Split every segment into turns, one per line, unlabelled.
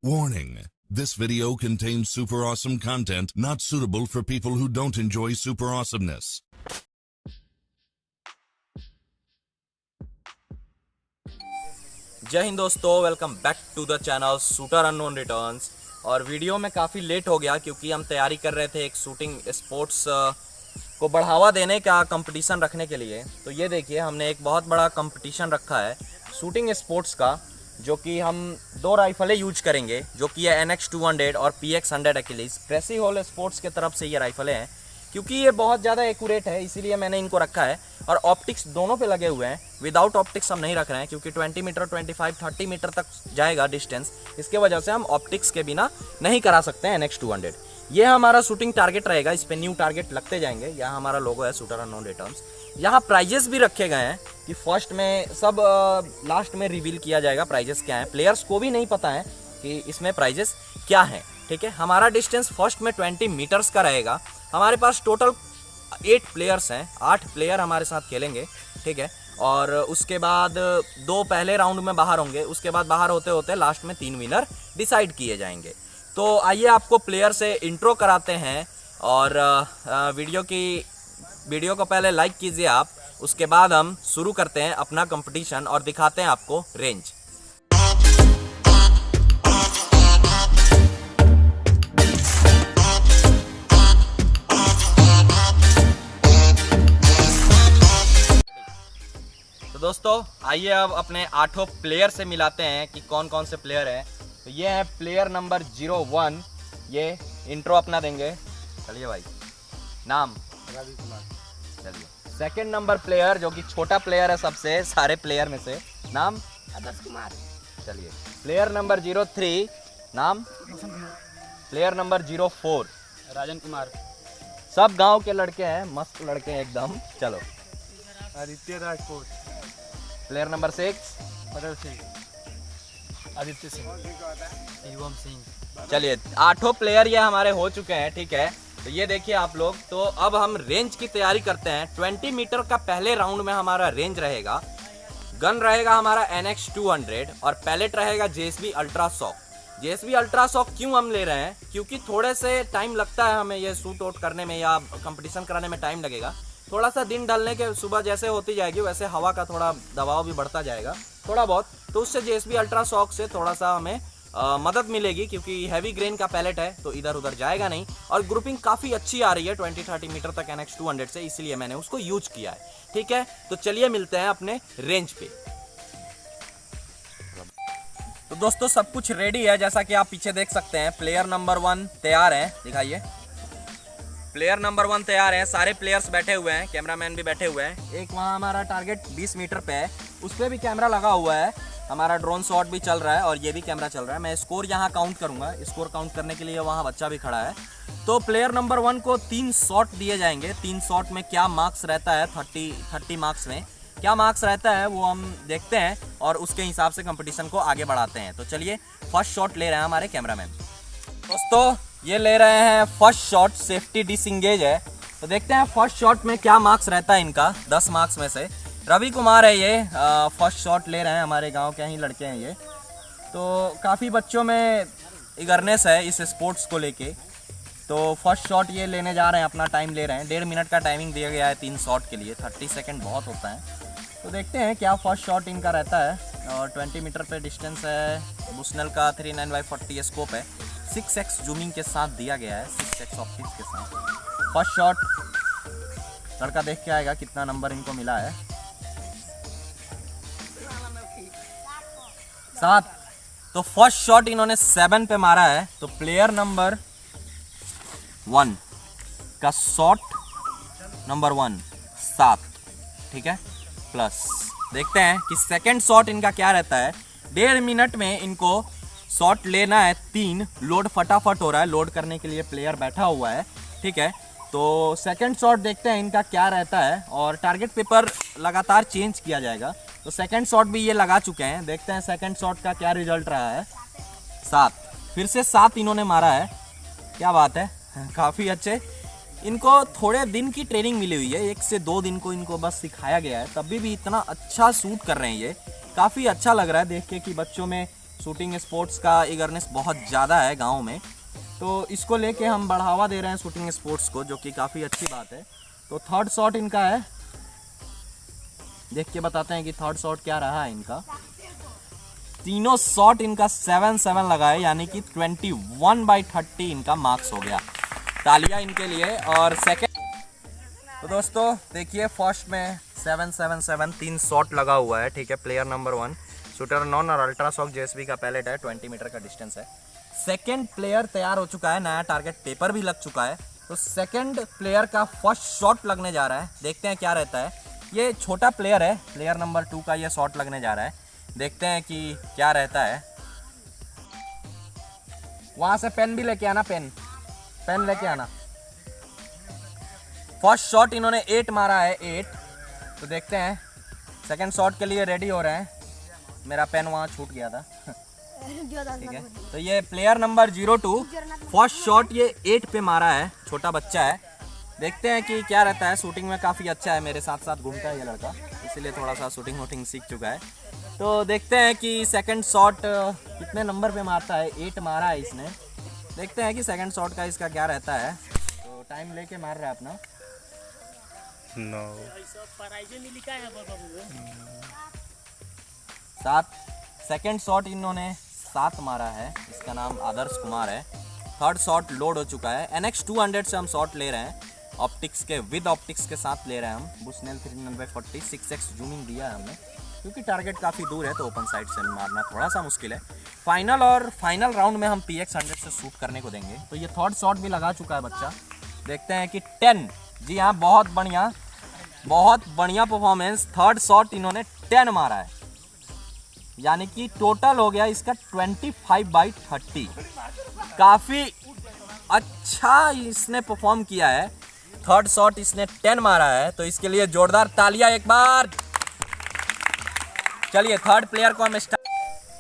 Warning: this video contains super awesome content not suitable for people who don't enjoy super awesomeness.
जय हिंद दोस्तों, welcome back to the channel shooter unknown returns. और वीडियो में काफ़ी late हो गया क्योंकि हम तैयारी कर रहे थे एक शूटिंग स्पोर्ट्स को बढ़ावा देने का कंपटीशन रखने के लिए। तो ये देखिए, हमने एक बहुत बड़ा कंपटीशन रखा है शूटिंग स्पोर्ट्स का, जो कि हम दो राइफलें यूज करेंगे, जो कि है NX200 और PX100 एक्लिस। प्रेसी हॉल स्पोर्ट्स की तरफ से ये राइफलें हैं। क्योंकि ये बहुत ज़्यादा एक्यूरेट है इसीलिए मैंने इनको रखा है। और ऑप्टिक्स दोनों पे लगे हुए हैं, विदाउट ऑप्टिक्स हम नहीं रख रहे हैं क्योंकि 20 मीटर 25 30 मीटर तक जाएगा डिस्टेंस। इसके वजह से हम ऑप्टिक्स के बिना नहीं करा सकते हैं NX200। ये हमारा शूटिंग टारगेट रहेगा, इस पर न्यू टारगेट लगते जाएंगे। यहाँ हमारा लोगो है शूटर अननोन रिटर्न्स। यहाँ प्राइजेस भी रखे गए हैं कि फर्स्ट में सब लास्ट में रिवील किया जाएगा प्राइजेस क्या है। प्लेयर्स को भी नहीं पता है कि इसमें प्राइजेस क्या है। ठीक है, हमारा डिस्टेंस फर्स्ट में 20 मीटर्स का रहेगा। हमारे पास टोटल 8 प्लेयर्स हैं, 8 प्लेयर हमारे साथ खेलेंगे। ठीक है, और उसके बाद 2 पहले राउंड में बाहर होंगे, उसके बाद बाहर होते होते लास्ट में 3 विनर डिसाइड किए जाएंगे। तो आइए आपको प्लेयर से इंट्रो कराते हैं। और वीडियो को पहले लाइक कीजिए आप, उसके बाद हम शुरू करते हैं अपना कंपटीशन और दिखाते हैं आपको रेंज। तो दोस्तों आइए अब अपने 8 प्लेयर से मिलाते हैं कि कौन कौन से प्लेयर हैं। तो ये है प्लेयर नंबर 01, ये इंट्रो अपना देंगे। चलिए भाई, नाम
रवि कुमार।
चलिए। सेकंड नंबर प्लेयर, जो कि छोटा प्लेयर है सबसे सारे प्लेयर में से, नाम
आदर्श कुमार।
चलिए। प्लेयर नंबर 03, नाम। Player number 04,
Rajan Kumar.
सब गांव के लड़के हैं, मस्त लड़के हैं एकदम। चलो।
आदित्य राजपूत।
Player number 6,
Patel Singh. आदित्य सिंह। युवम सिंह।
चलिए 8 प्लेयर ये हमारे हो चुके हैं। ठीक है, तो ये देखिए आप लोग। तो अब हम रेंज की तैयारी करते हैं। 20 मीटर का पहले राउंड में हमारा रेंज रहेगा। गन रहेगा हमारा NX200 और पैलेट रहेगा JSB ultra shock. JSB ultra shock क्यों हम ले रहे हैं? क्योंकि थोड़े से टाइम लगता है हमें ये शूट आउट करने में या कंपटीशन कराने में टाइम लगेगा। थोड़ा सा दिन ढलने के सुबह जैसे होती जाएगी वैसे हवा का थोड़ा दबाव भी बढ़ता जाएगा थोड़ा बहुत, तो उससे JSB अल्ट्रा शॉक से थोड़ा सा हमें मदद मिलेगी। क्योंकि हैवी ग्रेन का पैलेट है तो इधर उधर जाएगा नहीं, और ग्रुपिंग काफ़ी अच्छी आ रही है 20-30 मीटर तक NX200 से, इसलिए मैंने उसको यूज किया है। ठीक है, तो चलिए मिलते हैं अपने रेंज पे। तो दोस्तों सब कुछ रेडी है, जैसा कि आप पीछे देख सकते हैं। प्लेयर नंबर 1 तैयार है, दिखाइए। प्लेयर नंबर 1 तैयार है, सारे प्लेयर्स बैठे हुए हैं, कैमरामैन भी बैठे हुए हैं। एक वहाँ हमारा टारगेट 20 मीटर पे है, उस पर भी कैमरा लगा हुआ है। हमारा ड्रोन शॉट भी चल रहा है और ये भी कैमरा चल रहा है। मैं स्कोर यहाँ काउंट करूँगा, स्कोर काउंट करने के लिए वहाँ बच्चा भी खड़ा है। तो प्लेयर नंबर 1 को 3 शॉट दिए जाएंगे। 3 शॉट में क्या मार्क्स रहता है, 30 मार्क्स में क्या मार्क्स रहता है वो हम देखते हैं और उसके हिसाब से कंपटीशन को आगे बढ़ाते हैं। तो चलिए, फर्स्ट शॉट ले रहे हैं हमारे कैमरामैन। दोस्तों ये ले रहे हैं फर्स्ट शॉट, सेफ्टी डिसएंगेज है। तो देखते हैं फर्स्ट शॉट में क्या मार्क्स रहता है इनका। 10 मार्क्स में से रवि कुमार है ये, फर्स्ट शॉट ले रहे हैं। हमारे गांव के ही लड़के हैं ये। तो काफ़ी बच्चों में इगरनेस है इस स्पोर्ट्स को लेके। तो फर्स्ट शॉट ये लेने जा रहे हैं, अपना टाइम ले रहे हैं। 1.5 मिनट का टाइमिंग दिया गया है 3 शॉट के लिए, 30 सेकेंड बहुत होता है। तो देखते हैं क्या फर्स्ट शॉट इनका रहता है। और 20 मीटर पे डिस्टेंस है। बुशनेल का 39x40 स्कोप है, 6x जूमिंग के साथ दिया गया है, 6x ऑप्टिक्स के साथ। फर्स्ट शॉट लड़का देख के आएगा कितना नंबर इनको मिला है। 7। तो फर्स्ट शॉट इन्होंने 7 पे मारा है। तो प्लेयर नंबर 1 का शॉट नंबर 1 7। ठीक है, प्लस देखते हैं कि सेकंड शॉट इनका क्या रहता है। 1.5 मिनट में इनको शॉट लेना है 3। लोड फटाफट हो रहा है, लोड करने के लिए प्लेयर बैठा हुआ है। ठीक है, तो सेकंड शॉट देखते हैं इनका क्या रहता है। और टारगेट पेपर लगातार चेंज किया जाएगा। तो सेकंड शॉट भी ये लगा चुके हैं, देखते हैं सेकंड शॉट का क्या रिजल्ट रहा है। 7, फिर से 7 इन्होंने मारा है। क्या बात है, काफ़ी अच्छे। इनको थोड़े दिन की ट्रेनिंग मिली हुई है, 1 से 2 दिन को इनको बस सिखाया गया है, तभी भी इतना अच्छा शूट कर रहे हैं ये। काफ़ी अच्छा लग रहा है देख के कि बच्चों में शूटिंग स्पोर्ट्स का ईगरनेस बहुत ज़्यादा है गांव में, तो इसको लेके हम बढ़ावा दे रहे हैं शूटिंग स्पोर्ट्स को, जो कि काफ़ी अच्छी बात है। तो थर्ड शॉट इनका है, देख के बताते हैं कि थर्ड शॉट क्या रहा है इनका। तीनों शॉट इनका 7-7 लगा है, यानी कि 21/30 इनका मार्क्स हो गया। तालियां इनके लिए। और सेकंड, तो दोस्तों देखिए फर्स्ट में 7-7-7 3 शॉट लगा हुआ है, ठीक है। प्लेयर नंबर 1 शूटर नॉन और अल्ट्रासॉक जेएसबी का पैलेट है, 20 मीटर का डिस्टेंस है। सेकंड प्लेयर तैयार हो चुका है, नया टारगेट पेपर भी लग चुका है। तो सेकंड प्लेयर का फर्स्ट शॉट लगने जा रहा है, देखते हैं क्या रहता है। ये छोटा प्लेयर है, प्लेयर नंबर 2 का ये शॉट लगने जा रहा है, देखते हैं कि क्या रहता है। वहां से पेन भी लेके आना, पेन लेके आना। फर्स्ट शॉट इन्होंने 8 मारा है, 8। तो देखते हैं सेकंड शॉट के लिए रेडी हो रहे हैं। मेरा पेन वहां छूट गया था, ठीक है। तो ये प्लेयर नंबर 02 फर्स्ट शॉट ये 8 पे मारा है, छोटा बच्चा है। देखते हैं कि क्या रहता है। शूटिंग में काफ़ी अच्छा है, मेरे साथ साथ घूमता है ये लड़का, इसीलिए थोड़ा सा शूटिंग वूटिंग सीख चुका है। तो देखते हैं कि सेकंड शॉट कितने नंबर पे मारता है। 8 मारा है इसने, देखते हैं कि सेकंड शॉट का इसका क्या रहता है। तो टाइम लेके मार रहा है अपना। 7 सेकंड शॉट इन्होंने 7 मारा है, इसका नाम आदर्श कुमार है। थर्ड शॉट लोड हो चुका है। NX 200 से हम शॉट ले रहे हैं, ऑप्टिक्स के विद ऑप्टिक्स के साथ ले रहे हैं हम। बुशनेल 340 6x जूमिंग दिया है हमने, क्योंकि टारगेट काफ़ी दूर है तो ओपन साइड से मारना थोड़ा सा मुश्किल है। फाइनल राउंड में हम PX 100 से शूट करने को देंगे। तो ये थर्ड शॉट भी लगा चुका है बच्चा, देखते हैं कि 10। जी हाँ, बहुत बढ़िया परफॉर्मेंस। थर्ड शॉट इन्होंने 10 मारा है, यानी कि टोटल हो गया इसका 25/30। काफ़ी अच्छा इसने परफॉर्म किया है। थर्ड शॉट इसने 10 मारा है, तो इसके लिए जोरदार तालियां एक बार। चलिए थर्ड प्लेयर को हम स्टार्ट।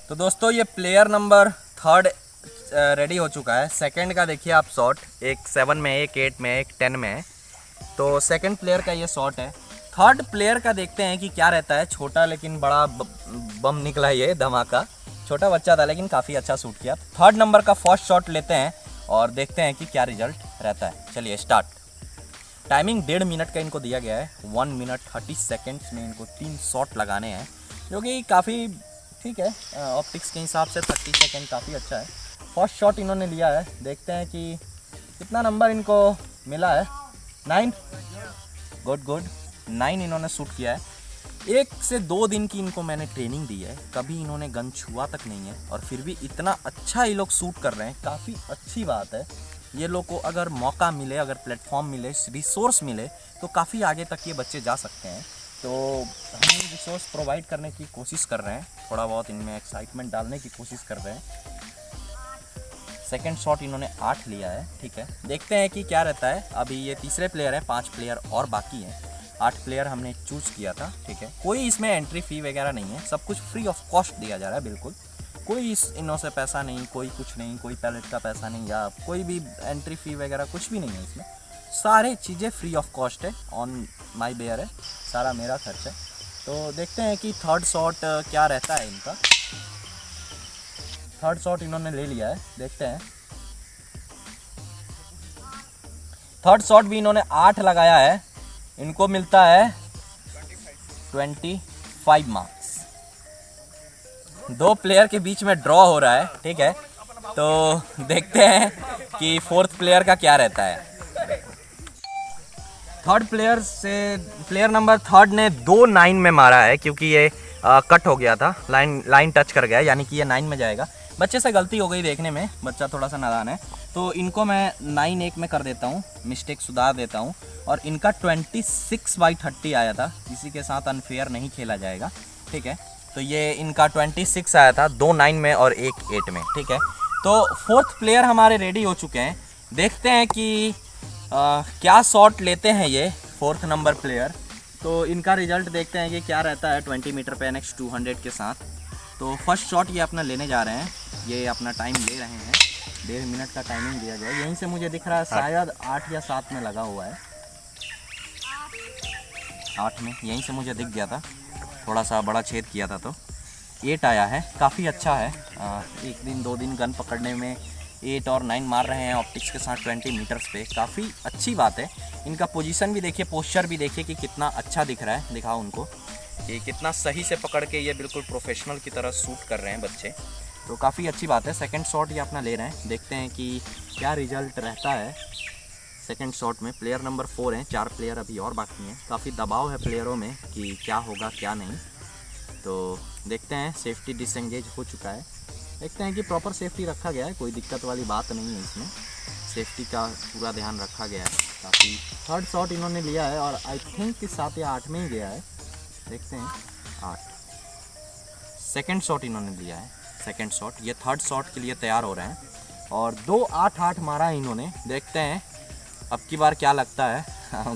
तो दोस्तों ये प्लेयर नंबर 3 रेडी हो चुका है। सेकंड का देखिए आप शॉट, एक 7 में, एक 8 में, एक 10 में है। तो सेकंड प्लेयर का ये शॉट है। थर्ड प्लेयर का देखते हैं कि क्या रहता है। छोटा लेकिन बड़ा बम निकला ये, धमाका। छोटा बच्चा था लेकिन काफ़ी अच्छा शूट किया। थर्ड नंबर का फर्स्ट शॉट लेते हैं और देखते हैं कि क्या रिजल्ट रहता है। चलिए स्टार्ट। टाइमिंग 1.5 मिनट का इनको दिया गया है। 1 मिनट 30 सेकेंड्स में इनको 3 शॉट लगाने हैं, जो कि काफ़ी ठीक है। ऑप्टिक्स के हिसाब से 30 सेकेंड काफ़ी अच्छा है। फर्स्ट शॉट इन्होंने लिया है, देखते हैं कि कितना नंबर इनको मिला है। 9। गुड 9 इन्होंने शूट किया है। 1 से 2 दिन की इनको मैंने ट्रेनिंग दी है, कभी इन्होंने गन छुआ तक नहीं है, और फिर भी इतना अच्छा ये लोग शूट कर रहे हैं, काफ़ी अच्छी बात है। ये लोग को अगर मौका मिले, अगर प्लेटफॉर्म मिले, रिसोर्स मिले, तो काफ़ी आगे तक ये बच्चे जा सकते हैं। तो हम रिसोर्स प्रोवाइड करने की कोशिश कर रहे हैं, थोड़ा बहुत इनमें एक्साइटमेंट डालने की कोशिश कर रहे हैं। सेकंड शॉट इन्होंने 8 लिया है, ठीक है। देखते हैं कि क्या रहता है। अभी ये तीसरे प्लेयर है, 5 प्लेयर और बाकी हैं। 8 प्लेयर हमने चूज़ किया था, ठीक है। कोई इसमें एंट्री फ़ी वगैरह नहीं है, सब कुछ फ्री ऑफ कॉस्ट दिया जा रहा है, बिल्कुल। कोई इनों से पैसा नहीं, कोई कुछ नहीं, कोई पैलेट का पैसा नहीं, या कोई भी एंट्री फ़ी वगैरह कुछ भी नहीं है इसमें। सारे चीज़ें फ्री ऑफ कॉस्ट है, ऑन माई बेयर है, सारा मेरा खर्च है। तो देखते हैं कि थर्ड शॉट क्या रहता है इनका। थर्ड शॉट इन्होंने ले लिया है, देखते हैं। थर्ड शॉट भी इन्होंने 8 लगाया है, इनको मिलता है 25 मार्क्स। 2 प्लेयर के बीच में ड्रॉ हो रहा है, ठीक है। तो देखते हैं कि फोर्थ प्लेयर का क्या रहता है। थर्ड प्लेयर से प्लेयर नंबर 3 ने 2 9 में मारा है, क्योंकि ये कट हो गया था, लाइन टच कर गया, यानी कि ये 9 में जाएगा। बच्चे से गलती हो गई देखने में, बच्चा थोड़ा सा नादान है, तो इनको मैं 9-1 में कर देता हूँ, मिस्टेक सुधार देता हूँ। और इनका 26/30 आया था, किसी के साथ अनफेयर नहीं खेला जाएगा, ठीक है। तो ये इनका 26 आया था, 2 9 में और 1 8 में, ठीक है। तो फोर्थ प्लेयर हमारे रेडी हो चुके हैं, देखते हैं कि क्या शॉट लेते हैं ये फोर्थ नंबर प्लेयर। तो इनका रिजल्ट देखते हैं कि क्या रहता है 20 मीटर पे NX 200 के साथ। तो फर्स्ट शॉट ये अपना लेने जा रहे हैं, ये अपना टाइम ले रहे हैं, 1.5 मिनट का टाइमिंग दिया गया है। यहीं से मुझे दिख रहा है शायद 8 या 7 में लगा हुआ है, 8 में, यहीं से मुझे दिख गया था, थोड़ा सा बड़ा छेद किया था। तो 8 आया है, काफ़ी अच्छा है। एक दिन 2 दिन गन पकड़ने में 8 और 9 मार रहे हैं ऑप्टिक्स के साथ 20 मीटर्स पे, काफ़ी अच्छी बात है। इनका पोजीशन भी देखिए, पोस्चर भी देखिए कि कितना अच्छा दिख रहा है। दिखाओ उनको कि कितना सही से पकड़ के ये बिल्कुल प्रोफेशनल की तरह शूट कर रहे हैं बच्चे, तो काफ़ी अच्छी बात है। सेकंड शॉट ये अपना ले रहे हैं, देखते हैं कि क्या रिजल्ट रहता है सेकंड शॉट में। प्लेयर नंबर 4 हैं, 4 प्लेयर अभी और बाकी हैं। काफ़ी दबाव है प्लेयरों में कि क्या होगा क्या नहीं, तो देखते हैं। सेफ्टी डिसएंगेज हो चुका है, देखते हैं कि प्रॉपर सेफ्टी रखा गया है, कोई दिक्कत वाली बात नहीं है इसमें, सेफ्टी का पूरा ध्यान रखा गया है काफ़ी। थर्ड शॉट इन्होंने लिया है और आई थिंक कि 7 या 8 में ही गया है, देखते हैं 8। सेकंड शॉट इन्होंने लिया है, सेकंड शॉट। ये थर्ड शॉट के लिए तैयार हो रहे हैं और 2-8-8 मारा है इन्होंने। देखते हैं अब की बार क्या लगता है।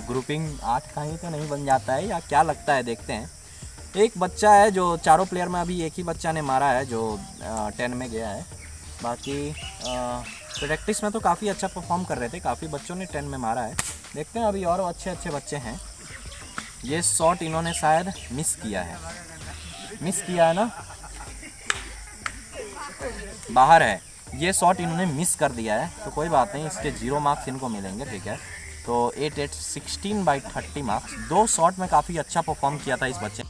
ग्रुपिंग 8 का ही तो नहीं बन जाता है या क्या लगता है, देखते हैं। एक बच्चा है जो चारों प्लेयर में अभी एक ही बच्चा ने मारा है जो 10 में गया है, बाकी प्रैक्टिस में तो काफ़ी अच्छा परफॉर्म कर रहे थे, काफ़ी बच्चों ने 10 में मारा है। देखते हैं अभी और अच्छे अच्छे बच्चे हैं। ये शॉट इन्होंने शायद मिस किया है ना, बाहर है। ये शॉट इन्होंने मिस कर दिया है, तो कोई बात नहीं, इसके 0 मार्क्स इनको मिलेंगे, ठीक है। तो 8-8 16/30 मार्क्स। 2 शॉट में काफ़ी अच्छा परफॉर्म किया था इस बच्चे।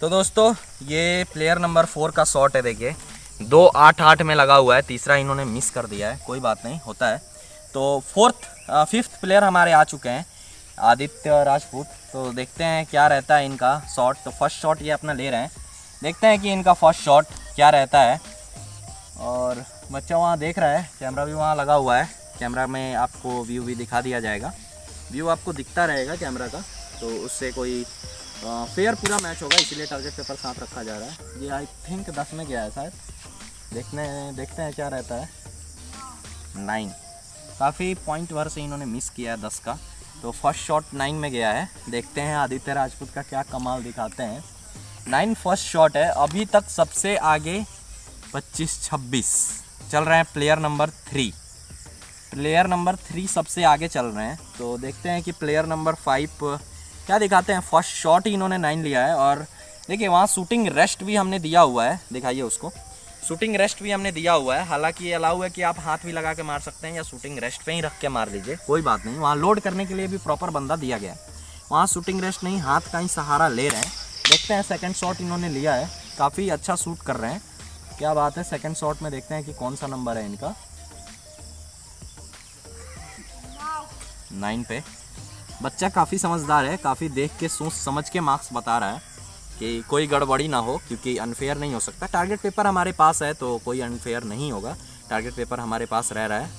तो दोस्तों ये प्लेयर नंबर 4 का शॉट है, देखिए 2-8-8 में लगा हुआ है, तीसरा इन्होंने मिस कर दिया है, कोई बात नहीं, होता है। तो 5th प्लेयर हमारे आ चुके हैं, आदित्य राजपूत। तो देखते हैं क्या रहता है इनका शॉट। तो फर्स्ट शॉट ये अपना ले रहे हैं, देखते हैं कि इनका फर्स्ट शॉट क्या रहता है। और बच्चा वहाँ देख रहा है, कैमरा भी वहाँ लगा हुआ है, कैमरा में आपको व्यू भी दिखा दिया जाएगा, व्यू आपको दिखता रहेगा कैमरा का, तो उससे कोई फेयर पूरा मैच होगा, इसीलिए टारगेट पेपर साथ रखा जा रहा है। ये आई थिंक 10 में गया है शायद, देखते हैं क्या रहता है। 9, काफ़ी पॉइंट भर से इन्होंने मिस किया है 10 का। तो फर्स्ट शॉट 9 में गया है, देखते हैं आदित्य राजपूत का क्या कमाल दिखाते हैं। 9 फर्स्ट शॉट है, अभी तक सबसे आगे 25-26 चल रहे हैं प्लेयर नंबर 3। प्लेयर नंबर 3 सबसे आगे चल रहे हैं। तो देखते हैं कि प्लेयर नंबर 5 क्या दिखाते हैं। फर्स्ट शॉट ही इन्होंने 9 लिया है और देखिए वहाँ शूटिंग रेस्ट भी हमने दिया हुआ है, दिखाइए उसको, शूटिंग रेस्ट भी हमने दिया हुआ है। हालांकि ये अलाउ है कि आप हाथ भी लगा के मार सकते हैं या शूटिंग रेस्ट पे ही रख के मार लीजिए, कोई बात नहीं। वहाँ लोड करने के लिए भी प्रॉपर बंदा दिया गया है, वहाँ शूटिंग रेस्ट नहीं, हाथ का ही सहारा ले रहे हैं। देखते हैं सेकंड शॉट इन्होंने लिया है, काफ़ी अच्छा शूट कर रहे हैं, क्या बात है। सेकंड शॉट में देखते हैं कि कौन सा नंबर है इनका। 9 पे बच्चा काफ़ी समझदार है, काफ़ी देख के सोच समझ के मार्क्स बता रहा है कि कोई गड़बड़ी ना हो, क्योंकि अनफेयर नहीं हो सकता। टारगेट पेपर हमारे पास है तो कोई अनफेयर नहीं होगा, टारगेट पेपर हमारे पास रह रहा है,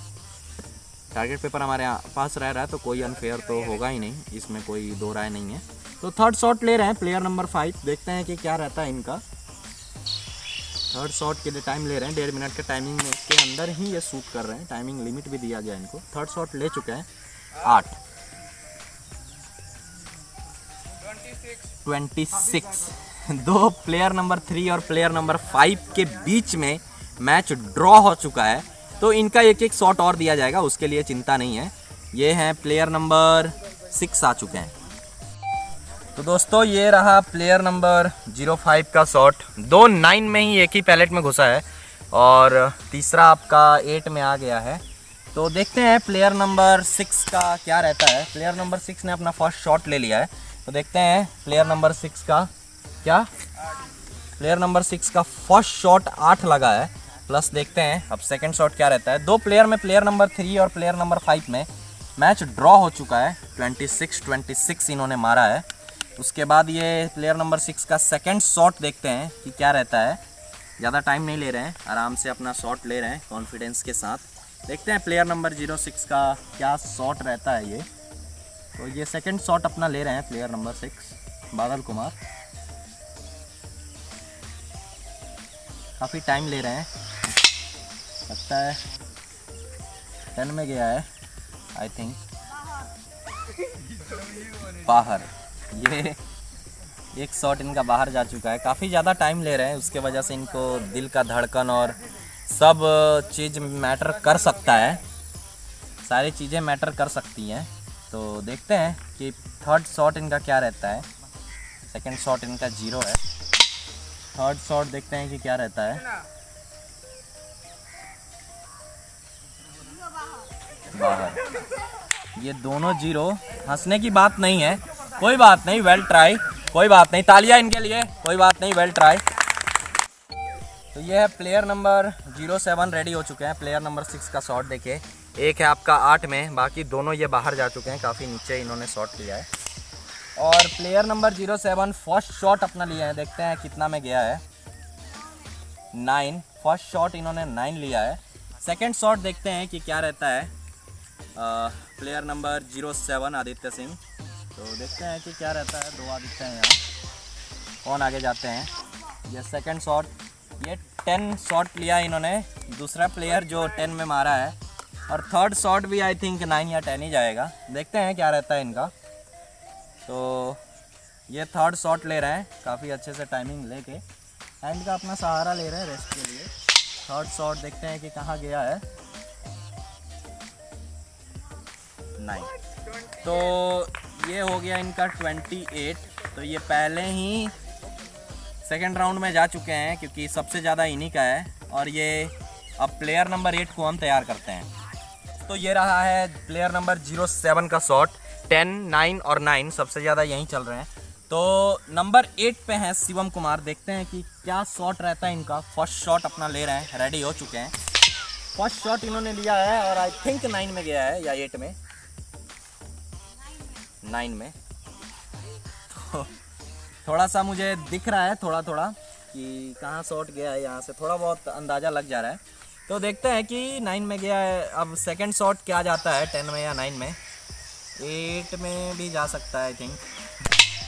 टारगेट पेपर हमारे पास रह रहा है तो कोई अनफेयर तो होगा ही नहीं, इसमें कोई दो राय नहीं है। तो थर्ड शॉट ले रहे हैं प्लेयर नंबर 5, देखते हैं कि क्या रहता है इनका। थर्ड शॉट के लिए टाइम ले रहे हैं, 1.5 मिनट के टाइमिंग के अंदर ही ये शूट कर रहे हैं, टाइमिंग लिमिट भी दिया गया इनको। थर्ड शॉट ले चुके हैं 8 26। दो प्लेयर नंबर 3 और प्लेयर नंबर 5 के बीच में मैच ड्रॉ हो चुका है, तो इनका एक शॉट और दिया जाएगा, उसके लिए चिंता नहीं है। ये हैं प्लेयर नंबर 6 आ चुके हैं। तो दोस्तों ये रहा प्लेयर नंबर 05 का शॉट, 2-9 में ही एक ही पैलेट में घुसा है और तीसरा आपका 8 में आ गया है। तो देखते हैं प्लेयर नंबर 6 का क्या रहता है। प्लेयर नंबर 6 ने अपना फर्स्ट शॉट ले लिया है, तो देखते हैं प्लेयर नंबर 6 का क्या। प्लेयर नंबर 6 का फर्स्ट शॉट 8 लगा है, प्लस देखते हैं अब सेकंड शॉट क्या रहता है। 2 प्लेयर में प्लेयर नंबर 3 और प्लेयर नंबर 5 में मैच ड्रॉ हो चुका है, 26-26 इन्होंने मारा है। उसके बाद ये प्लेयर नंबर 6 का सेकंड शॉट देखते हैं कि क्या रहता है। ज़्यादा टाइम नहीं ले रहे हैं, आराम से अपना शॉट ले रहे हैं कॉन्फिडेंस के साथ। देखते हैं प्लेयर नंबर 06 का क्या शॉट रहता है ये। तो ये सेकंड शॉट अपना ले रहे हैं प्लेयर नंबर 6 बादल कुमार, काफ़ी टाइम ले रहे हैं, लगता है 10 में गया है आई थिंक, बाहर। ये एक शॉट इनका बाहर जा चुका है, काफ़ी ज़्यादा टाइम ले रहे हैं, उसके वजह से इनको दिल का धड़कन और सब चीज़ मैटर कर सकता है, सारी चीज़ें मैटर कर सकती हैं। तो देखते हैं कि थर्ड शॉट इनका क्या रहता है। सेकंड शॉट इनका 0 है, थर्ड शॉट देखते हैं कि क्या रहता है। बाहर। ये दोनों 0। हंसने की बात नहीं है, कोई बात नहीं, वेल ट्राई, कोई बात नहीं, तालियां इनके लिए, कोई बात नहीं, वेल ट्राई। तो ये है प्लेयर नंबर 07 रेडी हो चुके हैं। प्लेयर नंबर 6 का शॉट देखिए, एक है आपका 8 में, बाकी दोनों ये बाहर जा चुके हैं, काफ़ी नीचे इन्होंने शॉट लिया है। और प्लेयर नंबर 07 फर्स्ट शॉट अपना लिया है, देखते हैं कितना में गया है। 9। फर्स्ट शॉट इन्होंने 9 लिया है। सेकंड शॉट देखते हैं कि क्या रहता है। प्लेयर नंबर 07 आदित्य सिंह, तो देखते हैं कि क्या रहता है। 2 आदित्य हैं यहाँ, कौन आगे जाते हैं। ये सेकंड शॉट, ये 10 शॉट लिया इन्होंने, दूसरा प्लेयर जो 10 में मारा है। और थर्ड शॉट भी आई थिंक 9 या 10 ही जाएगा, देखते हैं क्या रहता है इनका। तो ये थर्ड शॉट ले रहे हैं, काफ़ी अच्छे से टाइमिंग लेके हैंड का अपना सहारा ले रहे हैं रेस्ट के लिए। थर्ड शॉट देखते हैं कि कहाँ गया है। 9। तो ये हो गया इनका 28। तो ये पहले ही सेकेंड राउंड में जा चुके हैं, क्योंकि सबसे ज़्यादा इन्हीं का है। और ये अब प्लेयर नंबर 8 को हम तैयार करते हैं। तो ये रहा है प्लेयर नंबर 07 का शॉट। 10, 9 और 9 सबसे ज़्यादा यहीं चल रहे हैं। तो नंबर 8 पे हैं शिवम कुमार, देखते हैं कि क्या शॉट रहता है इनका। फर्स्ट शॉट अपना ले रहे हैं, रेडी हो चुके हैं। फर्स्ट शॉट इन्होंने लिया है और आई थिंक 9 में गया है या 8 में, 9 में। तो थोड़ा सा मुझे दिख रहा है थोड़ा कि कहाँ शॉट गया है, यहाँ से थोड़ा बहुत अंदाज़ा लग जा रहा है। तो देखते हैं कि 9 में गया है। अब सेकंड शॉट क्या जाता है, 10 में या 9 में। 8 में भी जा सकता है आई थिंक,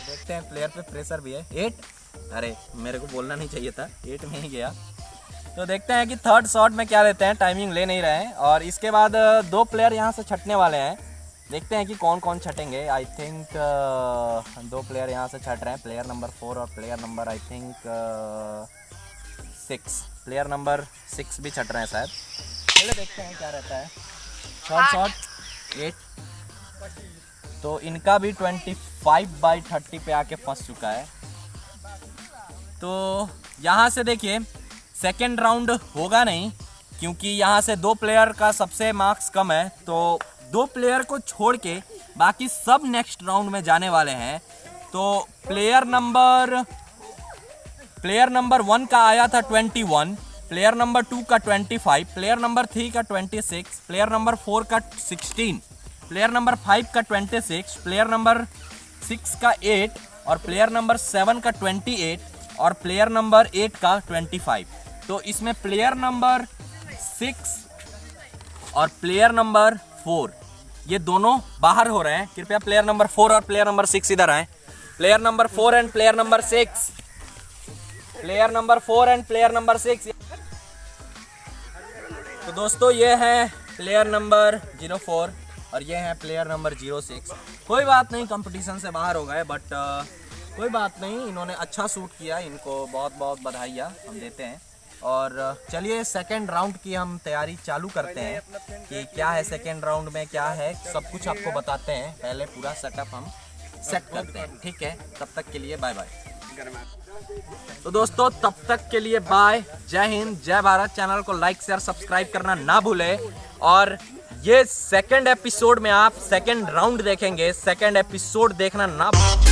देखते हैं। प्लेयर पे प्रेशर भी है। 8, अरे मेरे को बोलना नहीं चाहिए था, 8 में ही गया। तो देखते हैं कि थर्ड शॉट में क्या लेते हैं, टाइमिंग ले नहीं रहे हैं। और इसके बाद 2 प्लेयर यहाँ से छटने वाले हैं, देखते हैं कि कौन कौन छटेंगे। आई थिंक 2 प्लेयर यहाँ से छट रहे हैं, प्लेयर नंबर 4 और player number I think 6। Player number 6 भी छट रहे हैं शायद। चलिए देखते हैं क्या रहता है। थर्ड शॉट 8, तो इनका भी 25/30 पे आके फंस चुका है। तो यहाँ से देखिए सेकेंड राउंड होगा नहीं, क्योंकि यहाँ से 2 प्लेयर का सबसे मार्क्स कम है। तो 2 प्लेयर को छोड़ के बाकी सब नेक्स्ट राउंड में जाने वाले हैं। तो प्लेयर नंबर 1 का आया था 21, प्लेयर नंबर 2 का 25, प्लेयर नंबर 3 का 26, प्लेयर नंबर 4 का 16, प्लेयर नंबर 5 का 26, प्लेयर नंबर 6 का 8 और प्लेयर नंबर 7 का 28 और प्लेयर नंबर 8 का 25। तो इसमें प्लेयर नंबर 6 और प्लेयर नंबर 4 ये दोनों बाहर हो रहे हैं। कृपया प्लेयर नंबर 4 और प्लेयर नंबर 6 इधर आए। Player number 4 and player number 6, player number 4 and player number 6। तो दोस्तों ये है प्लेयर नंबर 04 और ये है प्लेयर नंबर 06। कोई बात नहीं, कंपटीशन से बाहर हो गए, बट कोई बात नहीं, इन्होंने अच्छा शूट किया, इनको बहुत बहुत बधाइयाँ हम देते हैं। और चलिए सेकेंड राउंड की हम तैयारी चालू करते हैं कि क्या है सेकेंड राउंड में, क्या है सब कुछ आपको बताते हैं। पहले पूरा सेटअप हम सेट करते हैं, ठीक है। तब तक के लिए बाय बाय। तो दोस्तों तब तक के लिए बाय, जय हिंद, जय भारत। चैनल को लाइक शेयर सब्सक्राइब करना ना भूले। और ये सेकेंड एपिसोड में आप सेकेंड राउंड देखेंगे, सेकेंड एपिसोड देखना ना भूलें।